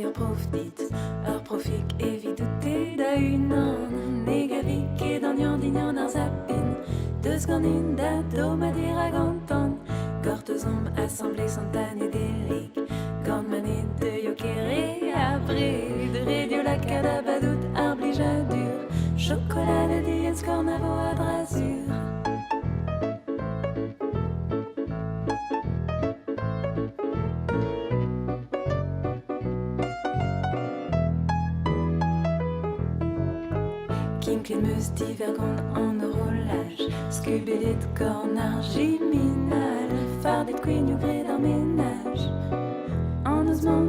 ur prof dit ur profik evit douté da unan negavik ket an yandignan ar zapin deus gant in da domadir a gantan gort eus omp assemblée santane delik gant manet de yo kere a bre de redio la kada badout ar blijadur chocolat de diez kornavo a drazur. Kinklet meus divergant an eurolage skubelet korn argiminal fardet kouignoù gret ar menaj an eus man